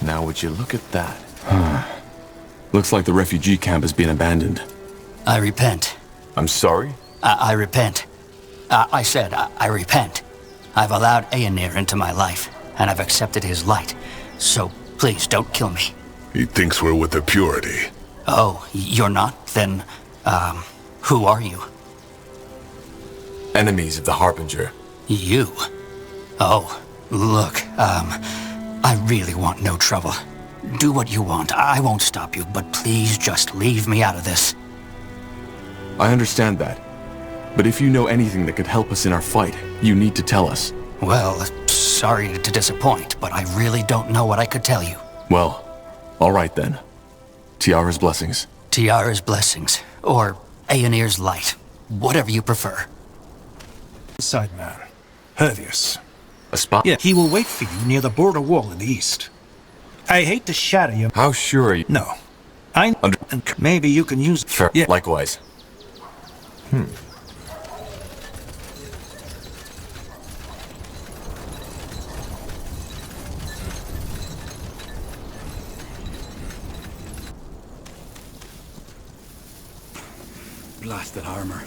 Now would you look at that? Looks like the refugee camp has been abandoned. I repent. I'm sorry? I repent. I said, I repent. I've allowed Aenir into my life, and I've accepted his light. So, please, don't kill me. He thinks we're with the purity. Oh, you're not? Then, who are you? Enemies of the Harbinger. You? Oh, look, I really want no trouble. Do what you want, I won't stop you, but please just leave me out of this. I understand that. But if you know anything that could help us in our fight, you need to tell us. Well, sorry to disappoint, but I really don't know what I could tell you. Well, all right then. Tiara's blessings. Tiara's blessings, or Aenir's light, whatever you prefer. Sideman, Hervius. A spot? Yeah, he will wait for you near the border wall in the east. I hate to shatter you. How sure are you? No. And maybe you can use... Fair. Yeah. Likewise. Blasted armor.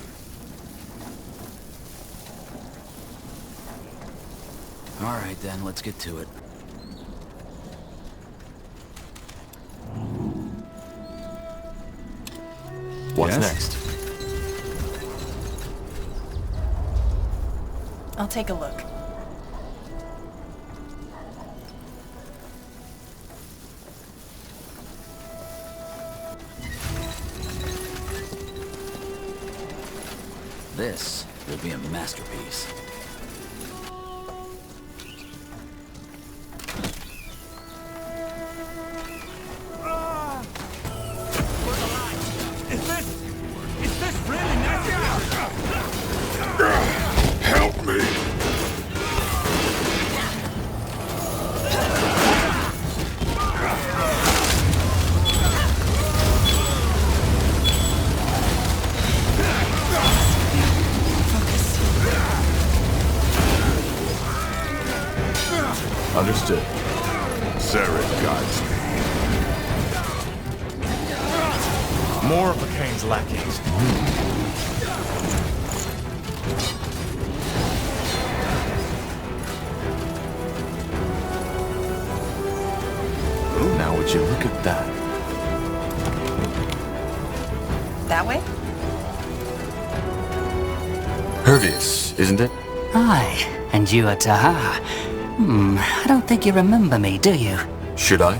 All right, then, let's get to it. What's Yes? next? I'll take a look. This will be a masterpiece. Help me. Understood. Zarek guides me. More of McCain's lackeys. Now would you look at that? That way? Hervius, isn't it? Aye, and you are Taha. I don't think you remember me, do you? Should I?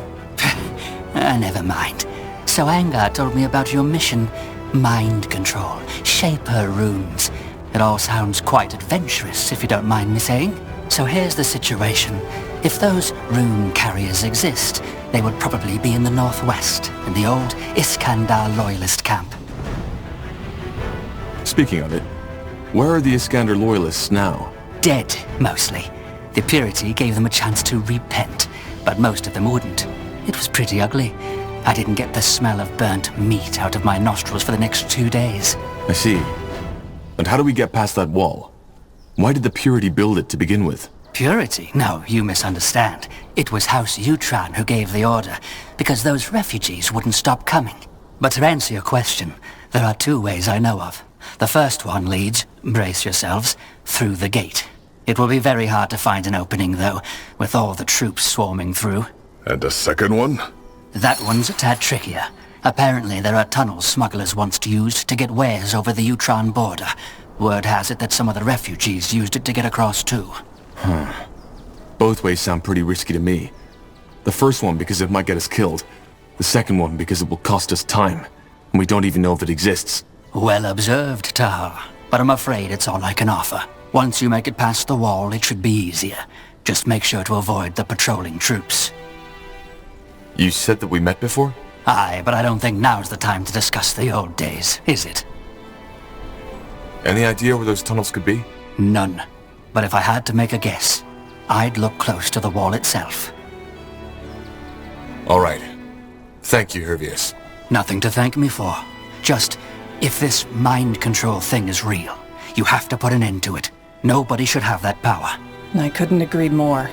Never mind. So Angar told me about your mission. Mind control, Shaper runes. It all sounds quite adventurous, if you don't mind me saying. So here's the situation. If those rune carriers exist, they would probably be in the northwest, in the old Iskander loyalist camp. Speaking of it, where are the Iskander loyalists now? Dead, mostly. The purity gave them a chance to repent, but most of them wouldn't. It was pretty ugly. I didn't get the smell of burnt meat out of my nostrils for the next 2 days. I see. And how do we get past that wall? Why did the purity build it to begin with? Purity? No, you misunderstand. It was House Utran who gave the order, because those refugees wouldn't stop coming. But to answer your question, there are 2 ways I know of. The first one leads, brace yourselves, through the gate. It will be very hard to find an opening, though, with all the troops swarming through. And the second one? That one's a tad trickier. Apparently there are tunnels smugglers once used to get wares over the Utran border. Word has it that some of the refugees used it to get across too. Both ways sound pretty risky to me. The first one because it might get us killed. The second one because it will cost us time. And we don't even know if it exists. Well observed, Tahar. But I'm afraid it's all I can offer. Once you make it past the wall, it should be easier. Just make sure to avoid the patrolling troops. You said that we met before? Aye, but I don't think now's the time to discuss the old days, is it? Any idea where those tunnels could be? None. But if I had to make a guess, I'd look close to the wall itself. All right. Thank you, Hervius. Nothing to thank me for. Just, if this mind control thing is real, you have to put an end to it. Nobody should have that power. I couldn't agree more.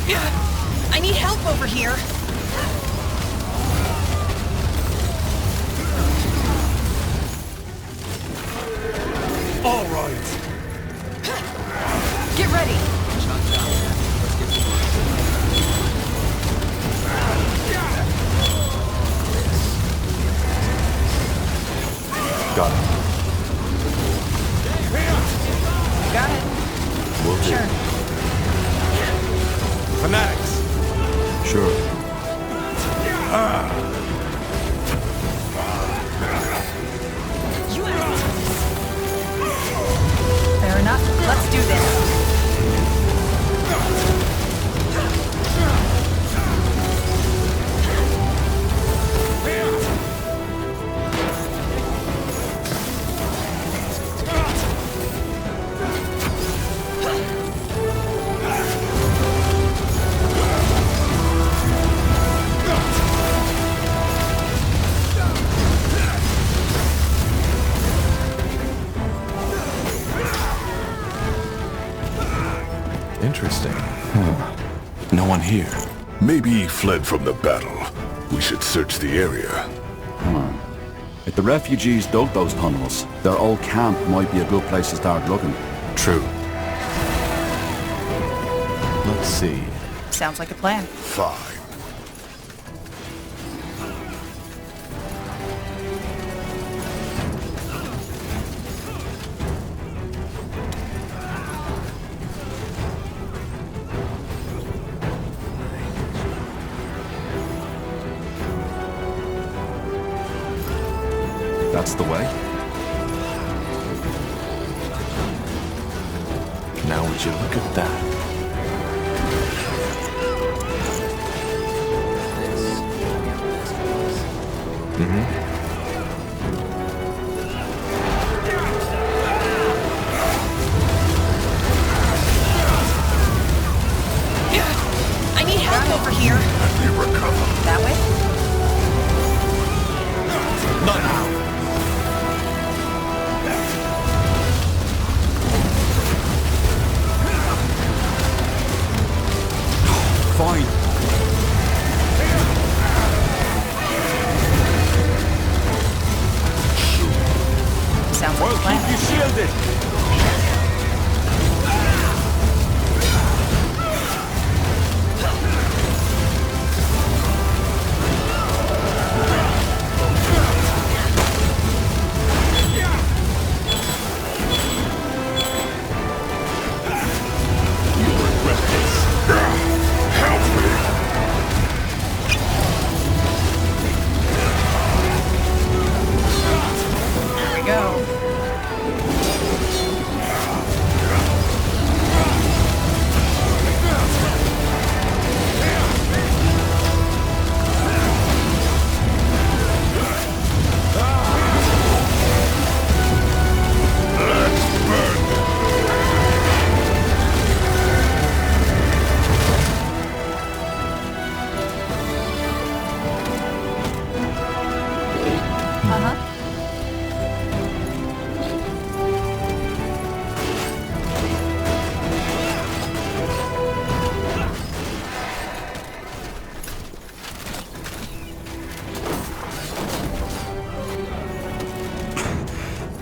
Yes? I need help over here. All right. Get ready. Got it. Got it. Will do. Sure. Fanatics. Sure. Fair enough. Let's do this. Interesting. Huh. No one here. Maybe he fled from the battle. We should search the area. If the refugees dug those tunnels, their old camp might be a good place to start looking. True. Let's see. Sounds like a plan. Fine. That's the way. Now would you look at that? I need help over here. Let me recover. That way? Not now. Fine. Sounds like a plan. You shielded. Help me. There we go. Uh-huh.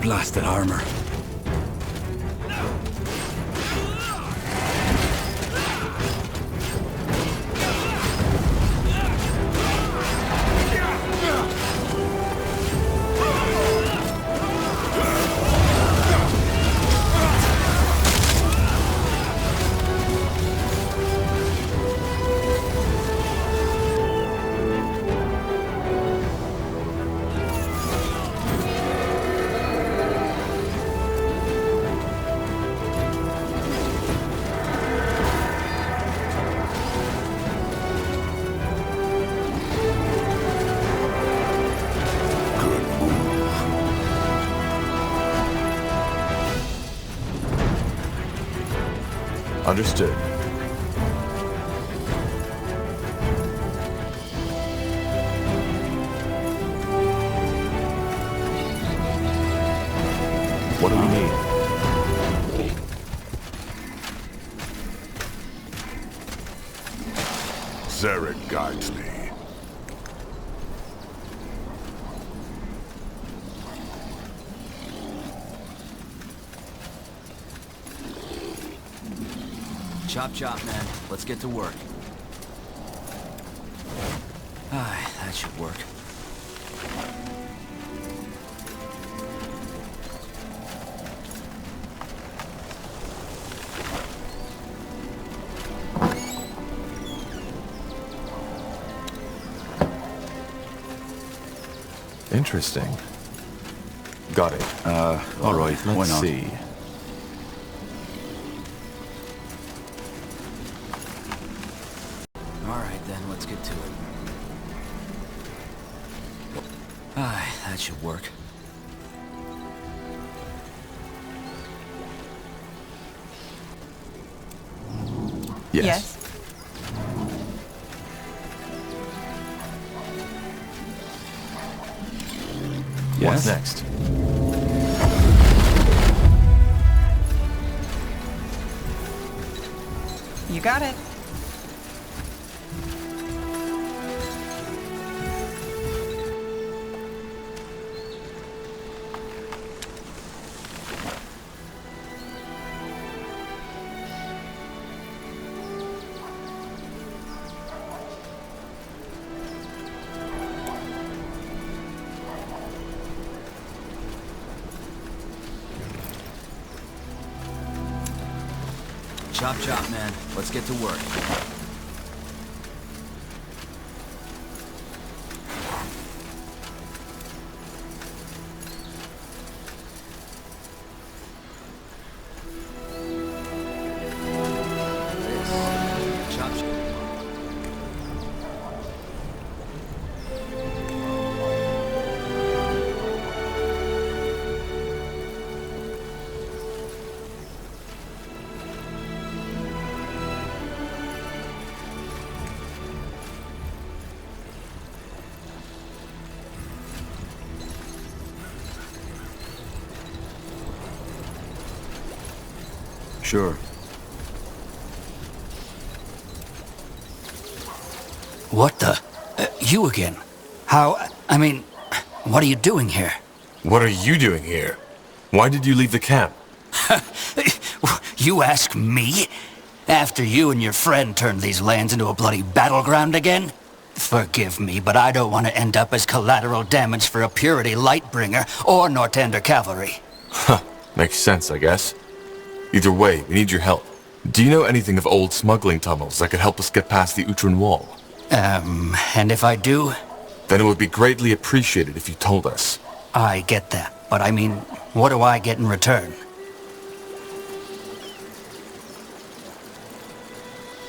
Blasted armor. Understood. What do we need? Zarek guides me. Chop chop, man. Let's get to work. Ah, that should work. Interesting. Got it. All right, why Let's not? see. All right, then, let's get to it. Ah, that should work. Yes. What's next? You got it. Chop chop, man. Let's get to work. This. Chop chop. Sure. What the? You again? How? I mean, what are you doing here? What are you doing here? Why did you leave the camp? You ask me? After you and your friend turned these lands into a bloody battleground again? Forgive me, but I don't want to end up as collateral damage for a Purity Lightbringer or Nortander cavalry. Huh. Makes sense, I guess. Either way, we need your help. Do you know anything of old smuggling tunnels that could help us get past the Utran wall? And if I do? Then it would be greatly appreciated if you told us. I get that, but I mean, what do I get in return?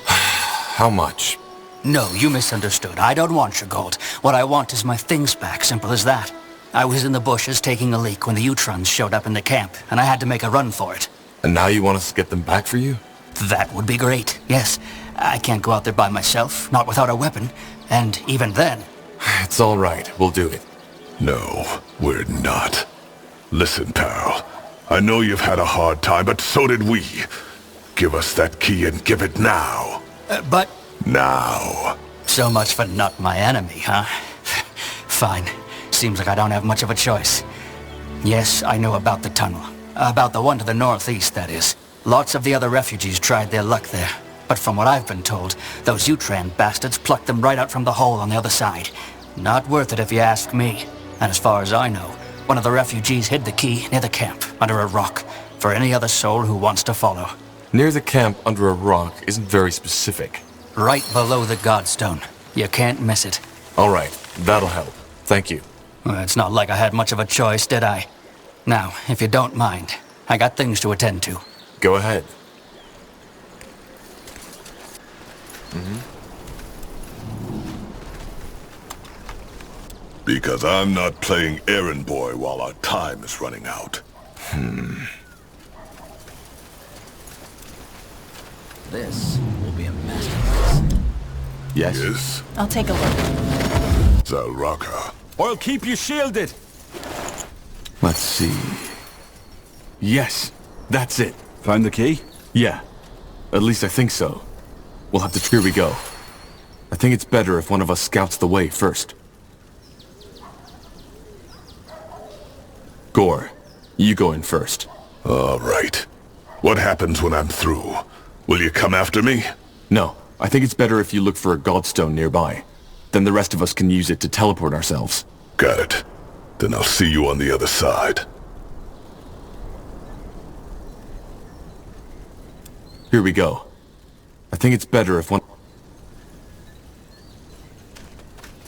How much? No, you misunderstood. I don't want your gold. What I want is my things back, simple as that. I was in the bushes taking a leak when the Utrans showed up in the camp, and I had to make a run for it. And now you want us to get them back for you? That would be great, yes. I can't go out there by myself, not without a weapon, and even then... It's all right. We'll do it. No, we're not. Listen, pal. I know you've had a hard time, but so did we. Give us that key and give it now. But... Now. So much for not my enemy, huh? Fine. Seems like I don't have much of a choice. Yes, I know about the tunnel. About the one to the northeast, that is. Lots of the other refugees tried their luck there. But from what I've been told, those Utran bastards plucked them right out from the hole on the other side. Not worth it if you ask me. And as far as I know, one of the refugees hid the key near the camp, under a rock, for any other soul who wants to follow. Near the camp under a rock isn't very specific. Right below the Godstone. You can't miss it. All right, that'll help. Thank you. Well, it's not like I had much of a choice, did I? Now, if you don't mind, I got things to attend to. Go ahead. Because I'm not playing errand boy while our time is running out. This will be a masterpiece. Yes? Yes, I'll take a look. Zalraka. I'll keep you shielded. Let's see. Yes, that's it. Found the key? Yeah. At least I think so. We'll have to... Here we go. I think it's better if one of us scouts the way first. Gore, you go in first. All right. What happens when I'm through? Will you come after me? No, I think it's better if you look for a godstone nearby. Then the rest of us can use it to teleport ourselves. Got it. Then I'll see you on the other side. Here we go. I think it's better if one...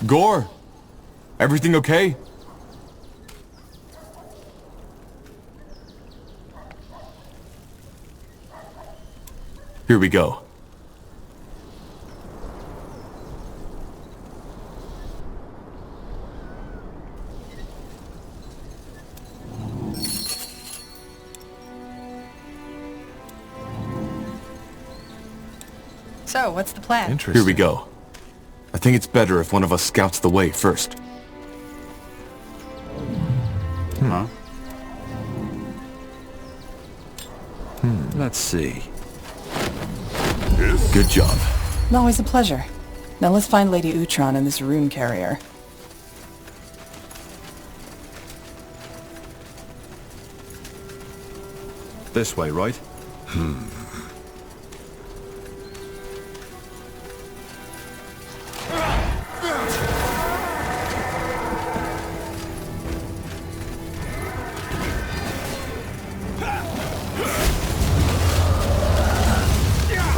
Gore! Everything okay? Here we go. So, what's the plan? Here we go. I think it's better if one of us scouts the way first. Huh? Let's see. Good job. Always a pleasure. Now let's find Lady Utron and this rune carrier. This way, right?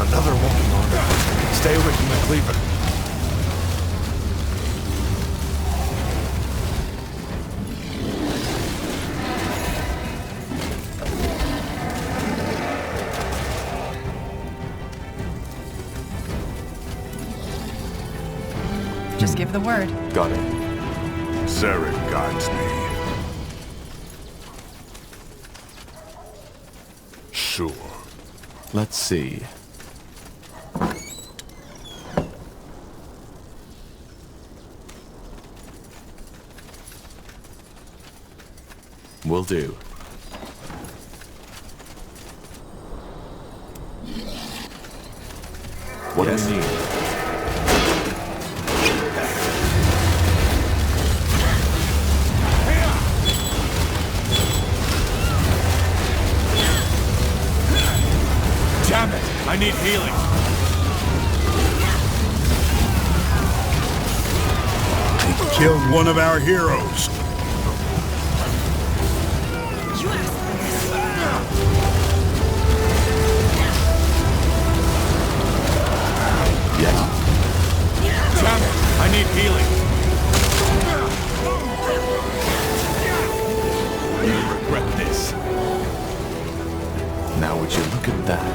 Another walking order. Stay away from the cleaver. Just give the word. Got it. Zarek guides me. Sure. Let's see. Will do. What do we need? Damn it! I need healing. He killed one of our heroes. Damn it! I need healing. You'll regret this. Now would you look at that?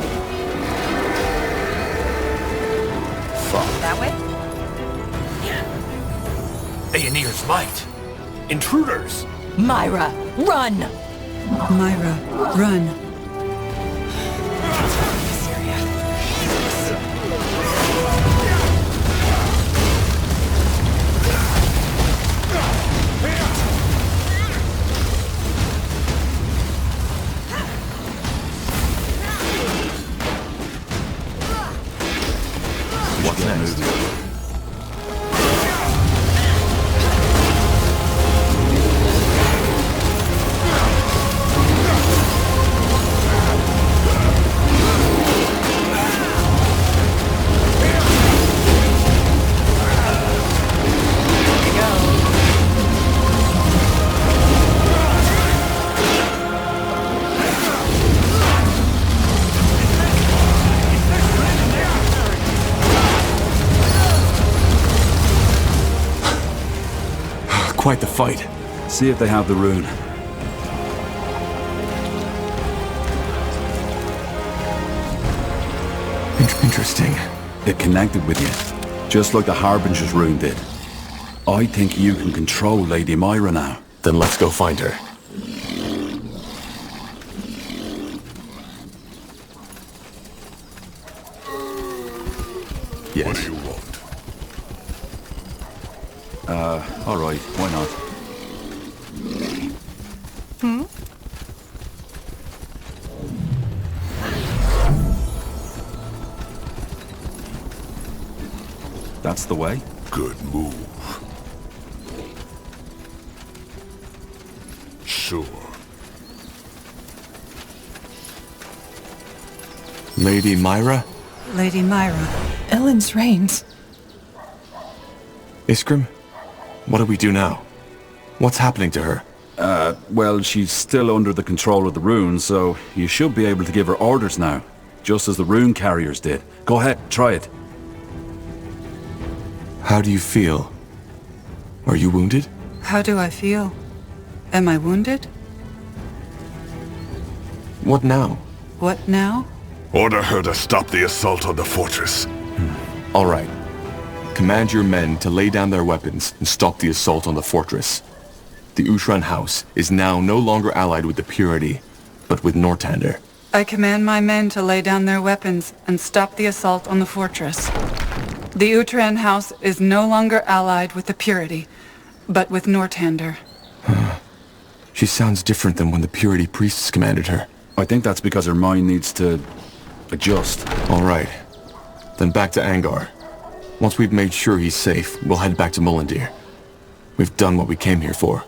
Fuck. That way? Aeonir's might. Intruders. Myra, run! Myra, run. What's next? Quite the fight. See if they have the rune. Interesting. It connected with you, just like the Harbinger's rune did. I think you can control Lady Myra now. Then let's go find her. Yes. What do you want? All right, why not? That's the way. Good move. Sure. Lady Myra? Lady Myra. Ellen's reigns. Iskrim? What do we do now? What's happening to her? Well, she's still under the control of the runes, so you should be able to give her orders now. Just as the rune carriers did. Go ahead, try it. How do you feel? Are you wounded? How do I feel? Am I wounded? What now? What now? Order her to stop the assault on the fortress. All right. Command your men to lay down their weapons and stop the assault on the fortress. The Uhtran house is now no longer allied with the Purity, but with Nortander. I command my men to lay down their weapons and stop the assault on the fortress. The Uhtran house is no longer allied with the Purity, but with Nortander. She sounds different than when the Purity priests commanded her. I think that's because her mind needs to adjust. All right. Then back to Angar. Once we've made sure he's safe, we'll head back to Mullendir. We've done what we came here for.